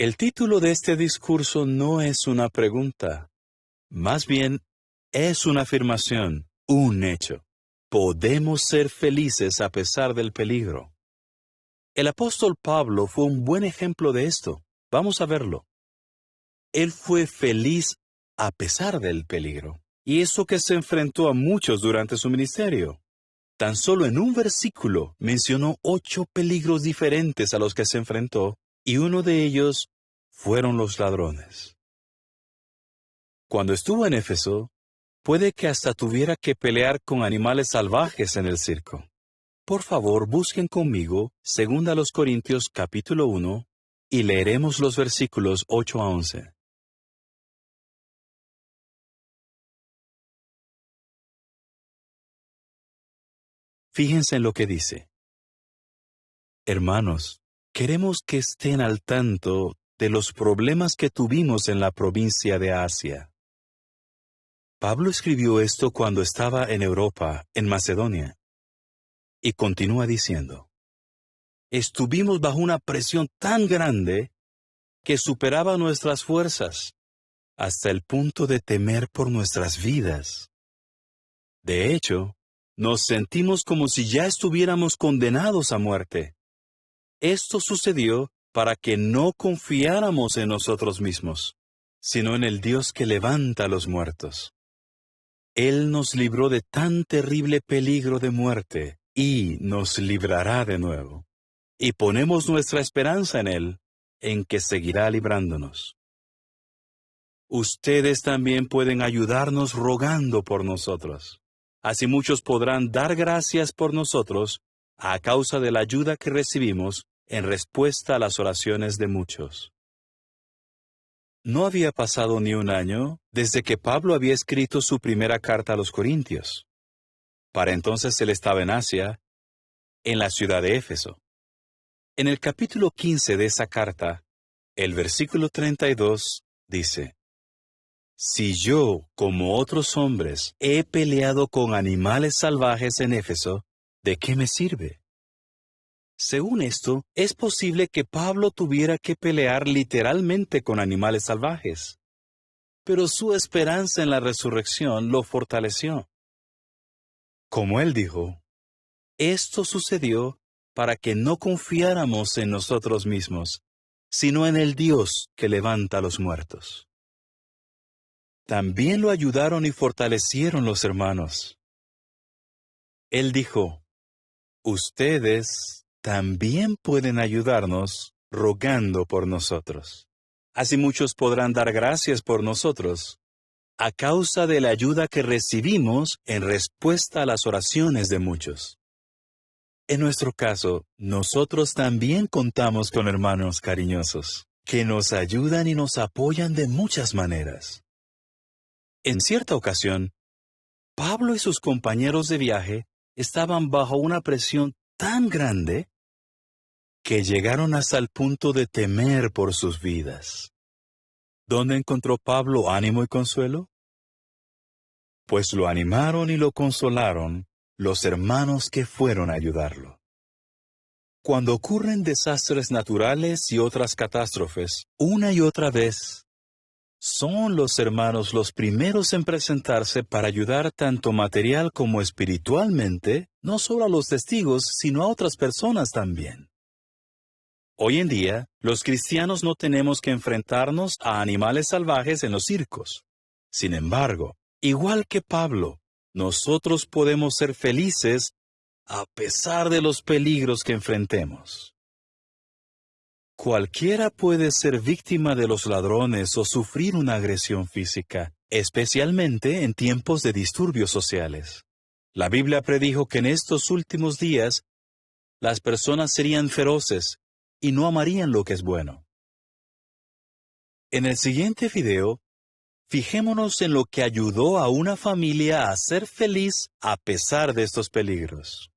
El título de este discurso no es una pregunta, más bien es una afirmación, un hecho. Podemos ser felices a pesar del peligro. El apóstol Pablo fue un buen ejemplo de esto. Vamos a verlo. Él fue feliz a pesar del peligro. Y eso que se enfrentó a muchos durante su ministerio. Tan solo en un versículo mencionó 8 peligros diferentes a los que se enfrentó, y uno de ellos fueron los ladrones. Cuando estuvo en Éfeso, puede que hasta tuviera que pelear con animales salvajes en el circo. Por favor, busquen conmigo 2 Corintios capítulo 1 y leeremos los versículos 8 a 11. Fíjense en lo que dice. Hermanos, queremos que estén al tanto de los problemas que tuvimos en la provincia de Asia. Pablo escribió esto cuando estaba en Europa, en Macedonia. Y continúa diciendo, estuvimos bajo una presión tan grande que superaba nuestras fuerzas, hasta el punto de temer por nuestras vidas. De hecho, nos sentimos como si ya estuviéramos condenados a muerte. Esto sucedió para que no confiáramos en nosotros mismos, sino en el Dios que levanta a los muertos. Él nos libró de tan terrible peligro de muerte y nos librará de nuevo. Y ponemos nuestra esperanza en Él, en que seguirá librándonos. Ustedes también pueden ayudarnos rogando por nosotros. Así muchos podrán dar gracias por nosotros a causa de la ayuda que recibimos en respuesta a las oraciones de muchos. No había pasado ni un año desde que Pablo había escrito su primera carta a los Corintios. Para entonces él estaba en Asia, en la ciudad de Éfeso. En el capítulo 15 de esa carta, el versículo 32 dice, si yo, como otros hombres, he peleado con animales salvajes en Éfeso, ¿de qué me sirve? Según esto, es posible que Pablo tuviera que pelear literalmente con animales salvajes. Pero su esperanza en la resurrección lo fortaleció. Como él dijo, esto sucedió para que no confiáramos en nosotros mismos, sino en el Dios que levanta a los muertos. También lo ayudaron y fortalecieron los hermanos. Él dijo, ustedes también pueden ayudarnos rogando por nosotros. Así muchos podrán dar gracias por nosotros, a causa de la ayuda que recibimos en respuesta a las oraciones de muchos. En nuestro caso, nosotros también contamos con hermanos cariñosos, que nos ayudan y nos apoyan de muchas maneras. En cierta ocasión, Pablo y sus compañeros de viaje estaban bajo una presión tan grande que llegaron hasta el punto de temer por sus vidas. ¿Dónde encontró Pablo ánimo y consuelo? Pues lo animaron y lo consolaron los hermanos que fueron a ayudarlo. Cuando ocurren desastres naturales y otras catástrofes, una y otra vez, son los hermanos los primeros en presentarse para ayudar tanto material como espiritualmente, no solo a los testigos, sino a otras personas también. Hoy en día, los cristianos no tenemos que enfrentarnos a animales salvajes en los circos. Sin embargo, igual que Pablo, nosotros podemos ser felices a pesar de los peligros que enfrentemos. Cualquiera puede ser víctima de los ladrones o sufrir una agresión física, especialmente en tiempos de disturbios sociales. La Biblia predijo que en estos últimos días las personas serían feroces y no amarían lo que es bueno. En el siguiente video, fijémonos en lo que ayudó a una familia a ser feliz a pesar de estos peligros.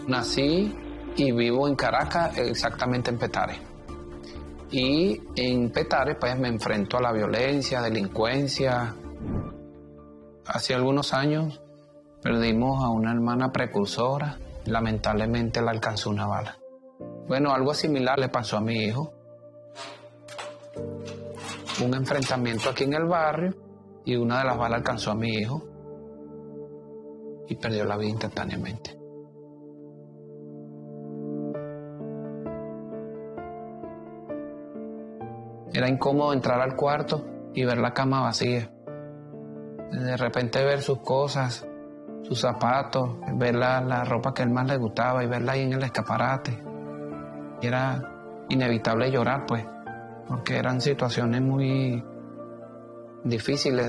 Nací y vivo en Caracas, exactamente en Petare. Y en Petare pues me enfrento a la violencia, delincuencia. Hace algunos años perdimos a una hermana precursora, lamentablemente la alcanzó una bala. Bueno, algo similar le pasó a mi hijo. Un enfrentamiento aquí en el barrio y una de las balas alcanzó a mi hijo y perdió la vida instantáneamente. Era incómodo entrar al cuarto y ver la cama vacía. De repente ver sus cosas, sus zapatos, ver la ropa que a él más le gustaba y verla ahí en el escaparate. Y era inevitable llorar, pues, porque eran situaciones muy difíciles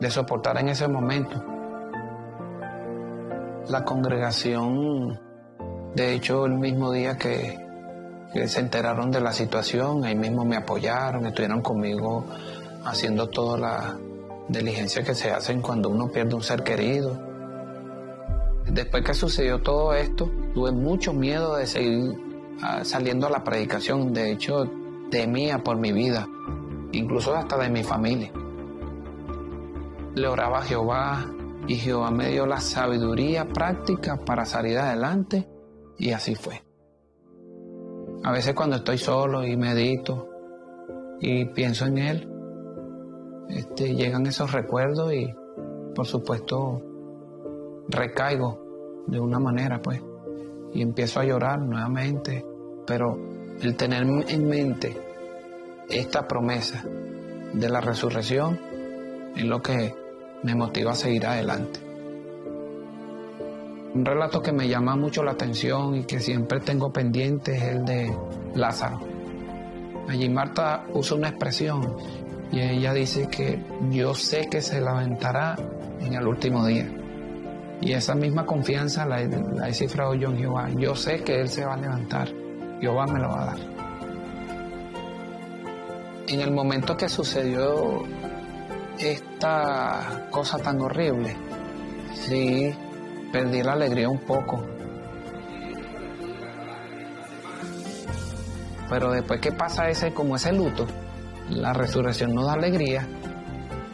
de soportar en ese momento. La congregación, de hecho, el mismo día que se enteraron de la situación, ahí mismo me apoyaron, estuvieron conmigo haciendo toda la diligencia que se hacen cuando uno pierde un ser querido. Después que sucedió todo esto, tuve mucho miedo de seguir saliendo a la predicación. De hecho, temía por mi vida, incluso hasta de mi familia. Le oraba a Jehová y Jehová me dio la sabiduría práctica para salir adelante y así fue. A veces cuando estoy solo y medito y pienso en Él, llegan esos recuerdos y por supuesto recaigo de una manera, pues, y empiezo a llorar nuevamente. Pero el tener en mente esta promesa de la resurrección es lo que me motiva a seguir adelante. Un relato que me llama mucho la atención y que siempre tengo pendiente es el de Lázaro. Allí Marta usa una expresión y ella dice que yo sé que se levantará en el último día. Y esa misma confianza la he cifrado yo en Jehová. Yo sé que Él se va a levantar. Jehová me lo va a dar. En el momento que sucedió esta cosa tan horrible, sí, perdí la alegría un poco. Pero después que pasa ese luto, la resurrección nos da alegría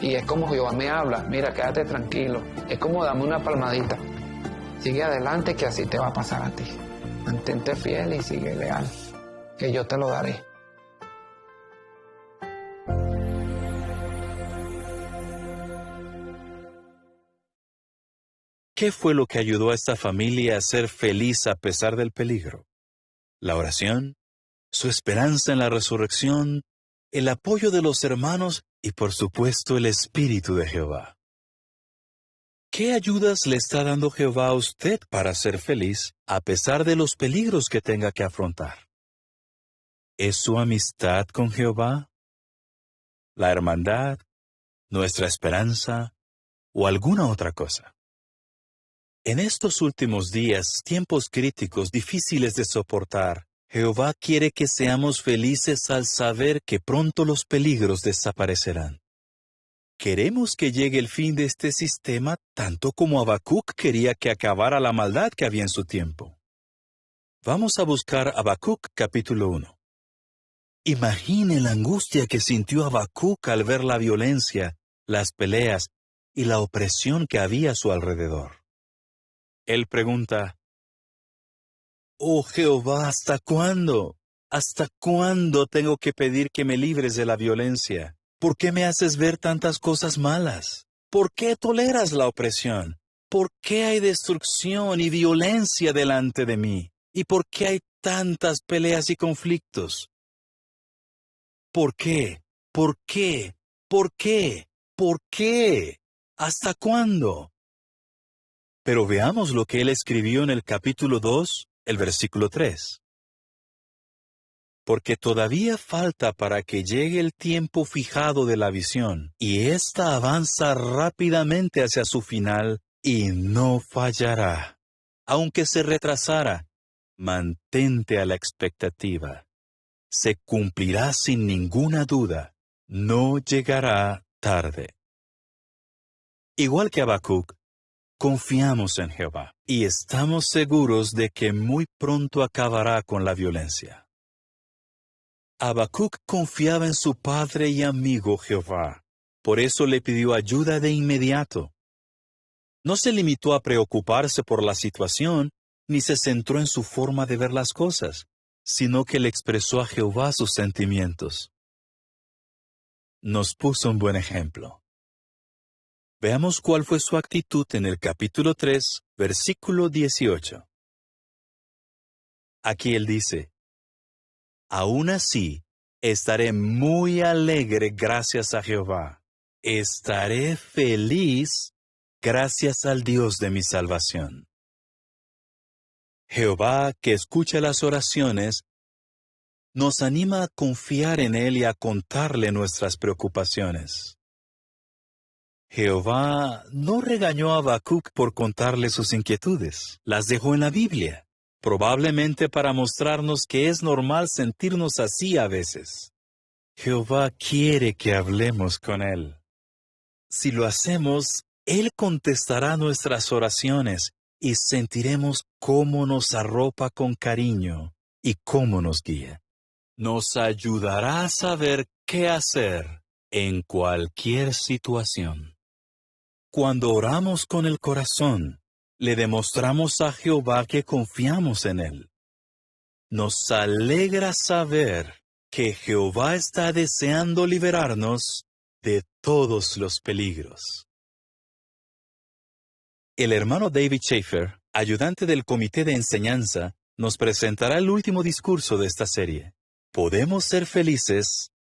y es como Jehová me habla: mira, quédate tranquilo. Es como dame una palmadita. Sigue adelante, que así te va a pasar a ti. Mantente fiel y sigue leal, que yo te lo daré. ¿Qué fue lo que ayudó a esta familia a ser feliz a pesar del peligro? La oración, su esperanza en la resurrección, el apoyo de los hermanos y por supuesto el Espíritu de Jehová. ¿Qué ayudas le está dando Jehová a usted para ser feliz a pesar de los peligros que tenga que afrontar? ¿Es su amistad con Jehová? ¿La hermandad? ¿Nuestra esperanza? ¿O alguna otra cosa? En estos últimos días, tiempos críticos difíciles de soportar, Jehová quiere que seamos felices al saber que pronto los peligros desaparecerán. Queremos que llegue el fin de este sistema tanto como Habacuc quería que acabara la maldad que había en su tiempo. Vamos a buscar Habacuc capítulo 1. Imagine la angustia que sintió Habacuc al ver la violencia, las peleas y la opresión que había a su alrededor. Él pregunta: «Oh Jehová, ¿hasta cuándo? ¿Hasta cuándo tengo que pedir que me libres de la violencia? ¿Por qué me haces ver tantas cosas malas? ¿Por qué toleras la opresión? ¿Por qué hay destrucción y violencia delante de mí? ¿Y por qué hay tantas peleas y conflictos? ¿Por qué? ¿Por qué? ¿Por qué? ¿Por qué? ¿Hasta cuándo?» Pero veamos lo que él escribió en el capítulo 2, el versículo 3. Porque todavía falta para que llegue el tiempo fijado de la visión, y ésta avanza rápidamente hacia su final, y no fallará. Aunque se retrasara, mantente a la expectativa. Se cumplirá sin ninguna duda, no llegará tarde. Igual que Habacuc, confiamos en Jehová y estamos seguros de que muy pronto acabará con la violencia. Habacuc confiaba en su padre y amigo Jehová. Por eso le pidió ayuda de inmediato. No se limitó a preocuparse por la situación, ni se centró en su forma de ver las cosas, sino que le expresó a Jehová sus sentimientos. Nos puso un buen ejemplo. Veamos cuál fue su actitud en el capítulo 3, versículo 18. Aquí él dice: Aún así, estaré muy alegre gracias a Jehová. Estaré feliz gracias al Dios de mi salvación. Jehová, que escucha las oraciones, nos anima a confiar en Él y a contarle nuestras preocupaciones. Jehová no regañó a Habacuc por contarle sus inquietudes. Las dejó en la Biblia, probablemente para mostrarnos que es normal sentirnos así a veces. Jehová quiere que hablemos con Él. Si lo hacemos, Él contestará nuestras oraciones y sentiremos cómo nos arropa con cariño y cómo nos guía. Nos ayudará a saber qué hacer en cualquier situación. Cuando oramos con el corazón, le demostramos a Jehová que confiamos en Él. Nos alegra saber que Jehová está deseando liberarnos de todos los peligros. El hermano David Schaeffer, ayudante del comité de enseñanza, nos presentará el último discurso de esta serie. Podemos ser felices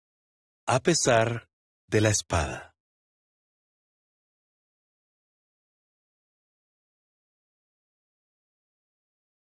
a pesar de la espada.